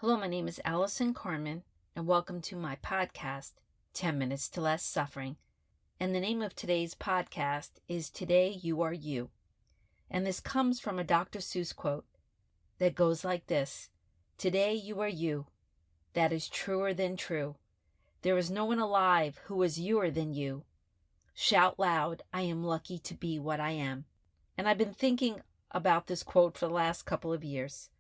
Hello, my name is Allison Carmen, and welcome to my podcast, 10 Minutes to Less Suffering. And the name of today's podcast is Today You Are You. And this comes from a Dr. Seuss quote that goes like this: Today you are you. That is truer than true. There is no one alive who is youer than you. Shout loud, I am lucky to be what I am. And I've been thinking about this quote for the last couple of years,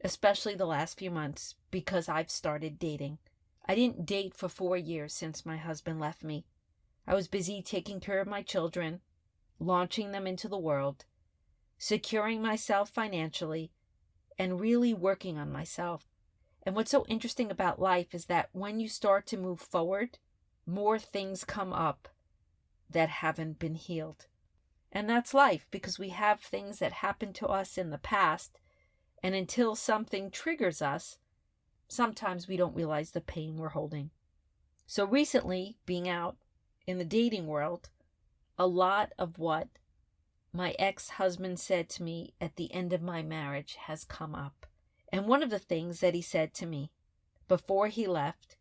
especially the last few months, because I've started dating. I didn't date for 4 years since my husband left me. I was busy taking care of my children, launching them into the world, securing myself financially, and really working on myself. And what's so interesting about life is that when you start to move forward, more things come up that haven't been healed. And that's life, because we have things that happened to us in the past, and until something triggers us, sometimes we don't realize the pain we're holding. So recently, being out in the dating world, a lot of what my ex-husband said to me at the end of my marriage has come up. And one of the things that he said to me before he left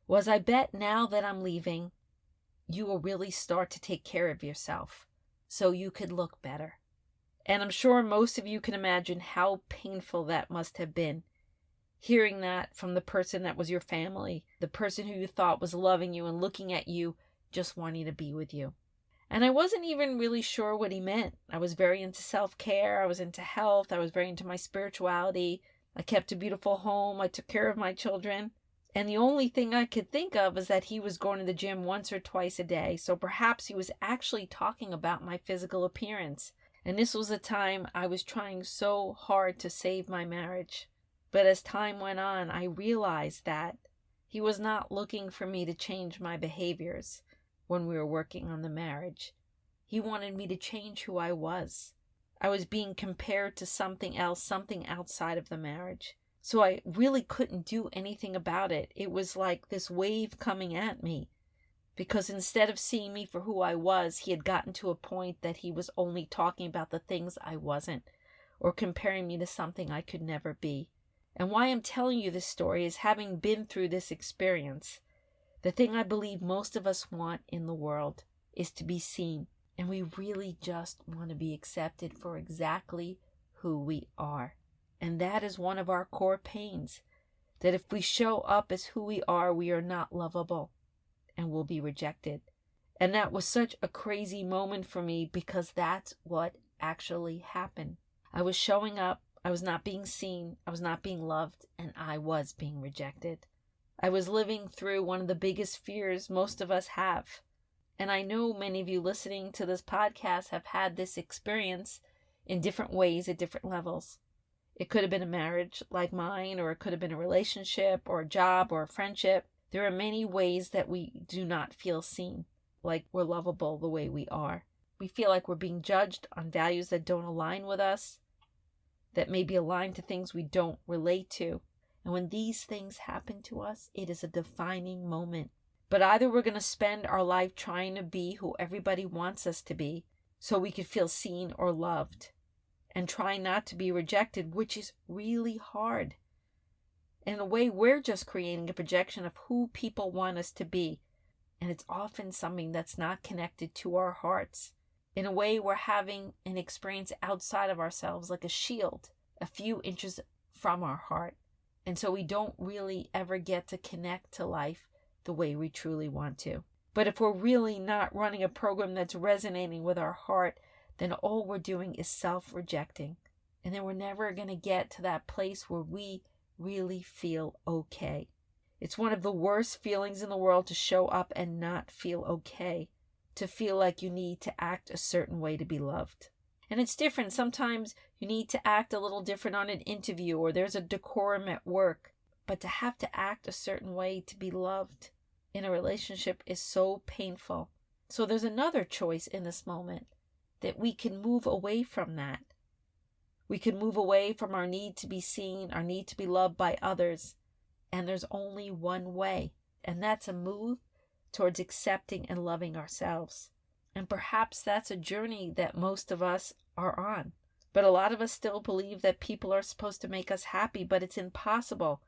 was, I bet now that I'm leaving, you will really start to take care of yourself so you could look better. And I'm sure most of you can imagine how painful that must have been, hearing that from the person that was your family, the person who you thought was loving you and looking at you, just wanting to be with you. And I wasn't even really sure what he meant. I was very into self-care. I was into health. I was very into my spirituality. I kept a beautiful home. I took care of my children. And the only thing I could think of is that he was going to the gym once or twice a day. So perhaps he was actually talking about my physical appearance. And this was a time I was trying so hard to save my marriage. But as time went on, I realized that he was not looking for me to change my behaviors when we were working on the marriage. He wanted me to change who I was. I was being compared to something else, something outside of the marriage. So I really couldn't do anything about it. It was like this wave coming at me. Because instead of seeing me for who I was, he had gotten to a point that he was only talking about the things I wasn't, or comparing me to something I could never be. And why I'm telling you this story is, having been through this experience, the thing I believe most of us want in the world is to be seen. And we really just want to be accepted for exactly who we are. And that is one of our core pains, that if we show up as who we are not lovable and will be rejected. And that was such a crazy moment for me, because that's what actually happened. I was showing up, I was not being seen, I was not being loved, and I was being rejected. I was living through one of the biggest fears most of us have. And I know many of you listening to this podcast have had this experience in different ways at different levels. It could have been a marriage like mine, or it could have been a relationship or a job or a friendship. There are many ways that we do not feel seen, like we're lovable the way we are. We feel like we're being judged on values that don't align with us, that may be aligned to things we don't relate to. And when these things happen to us, it is a defining moment. But either we're going to spend our life trying to be who everybody wants us to be, so we could feel seen or loved, and try not to be rejected, which is really hard. In a way, we're just creating a projection of who people want us to be. And it's often something that's not connected to our hearts. In a way, we're having an experience outside of ourselves, like a shield, a few inches from our heart. And so we don't really ever get to connect to life the way we truly want to. But if we're really not running a program that's resonating with our heart, then all we're doing is self-rejecting. And then we're never going to get to that place where we really feel okay. It's one of the worst feelings in the world to show up and not feel okay, to feel like you need to act a certain way to be loved. And it's different. Sometimes you need to act a little different on an interview, or there's a decorum at work. But to have to act a certain way to be loved in a relationship is so painful. So there's another choice in this moment, that we can move away from that. We can move away from our need to be seen, our need to be loved by others. And there's only one way, and that's a move towards accepting and loving ourselves. And perhaps that's a journey that most of us are on. But a lot of us still believe that people are supposed to make us happy, but it's impossible.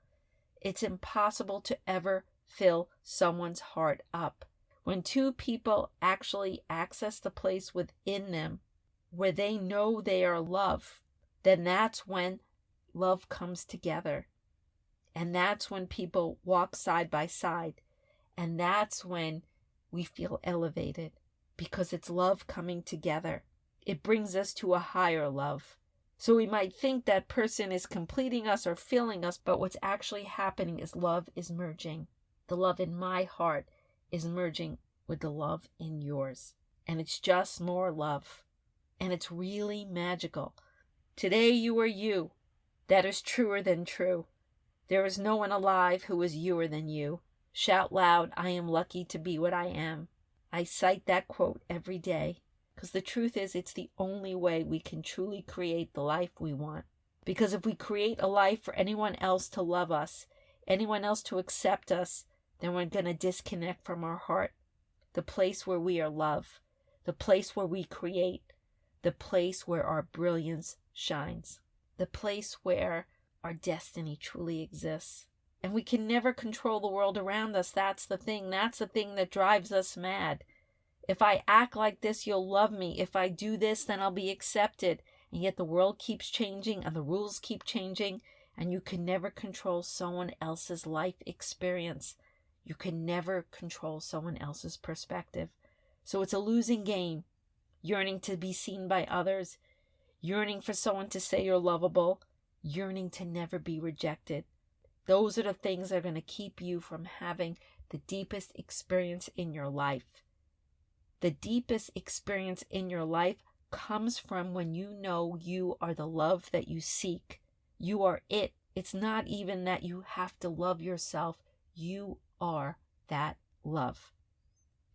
It's impossible to ever fill someone's heart up. When two people actually access the place within them where they know they are loved, then that's when love comes together. And that's when people walk side by side. And that's when we feel elevated, because it's love coming together. It brings us to a higher love. So we might think that person is completing us or filling us, but what's actually happening is love is merging. The love in my heart is merging with the love in yours. And it's just more love. And it's really magical. Today you are you. That is truer than true. There is no one alive who is youer than you. Shout loud, I am lucky to be what I am. I cite that quote every day, because the truth is it's the only way we can truly create the life we want. Because if we create a life for anyone else to love us, anyone else to accept us, then we're going to disconnect from our heart, the place where we are loved, the place where we create, the place where our brilliance shines, the place where our destiny truly exists. And we can never control the world around us. That's the thing. That's the thing that drives us mad. If I act like this, you'll love me. If I do this, then I'll be accepted. And yet the world keeps changing and the rules keep changing. And you can never control someone else's life experience. You can never control someone else's perspective. So it's a losing game. Yearning to be seen by others. Yearning for someone to say you're lovable. Yearning to never be rejected. Those are the things that are going to keep you from having the deepest experience in your life. The deepest experience in your life comes from when you know you are the love that you seek. You are it. It's not even that you have to love yourself. You are that love.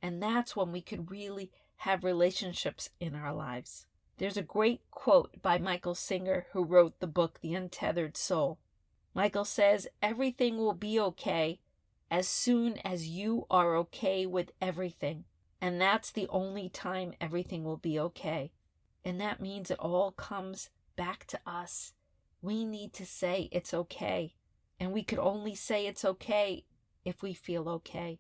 And that's when we could really have relationships in our lives. There's a great quote by Michael Singer, who wrote the book, The Untethered Soul. Michael says, everything will be okay as soon as you are okay with everything. And that's the only time everything will be okay. And that means it all comes back to us. We need to say it's okay. And we could only say it's okay if we feel okay.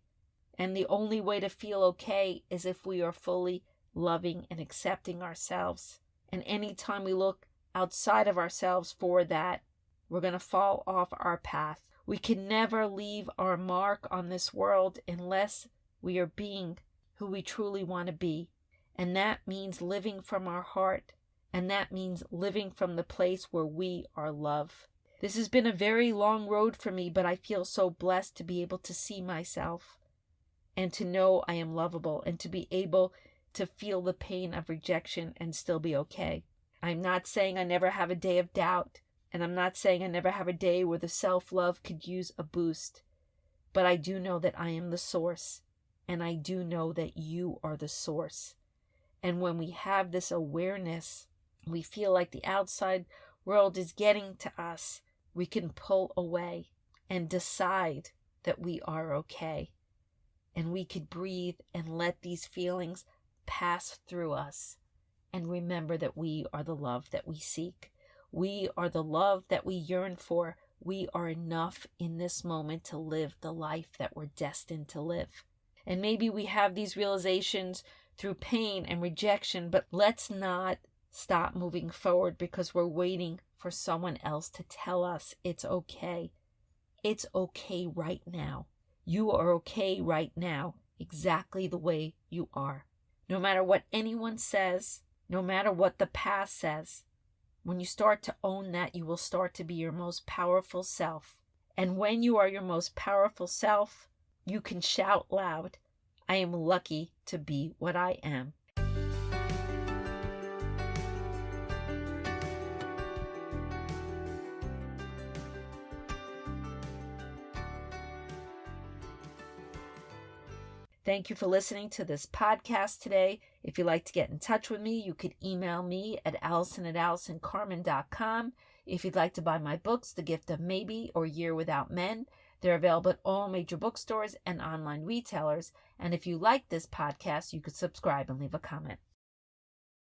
And the only way to feel okay is if we are fully loving and accepting ourselves. And anytime we look outside of ourselves for that, we're going to fall off our path. We can never leave our mark on this world unless we are being who we truly want to be. And that means living from our heart. And that means living from the place where we are love. This has been a very long road for me, but I feel so blessed to be able to see myself and to know I am lovable and to be able to feel the pain of rejection and still be okay. I'm not saying I never have a day of doubt. And I'm not saying I never have a day where the self-love could use a boost. But I do know that I am the source. And I do know that you are the source. And when we have this awareness, we feel like the outside world is getting to us. We can pull away and decide that we are okay. And we could breathe and let these feelings pass through us. And remember that we are the love that we seek. We are the love that we yearn for. We are enough in this moment to live the life that we're destined to live. And maybe we have these realizations through pain and rejection, but let's not stop moving forward because we're waiting for someone else to tell us it's okay. It's okay right now. You are okay right now, exactly the way you are. No matter what anyone says, no matter what the past says, when you start to own that, you will start to be your most powerful self. And when you are your most powerful self, you can shout loud, I am lucky to be what I am. Thank you for listening to this podcast today. If you'd like to get in touch with me, you could email me at allison@allisoncarmen.com. If you'd like to buy my books, The Gift of Maybe or Year Without Men, they're available at all major bookstores and online retailers. And if you like this podcast, you could subscribe and leave a comment.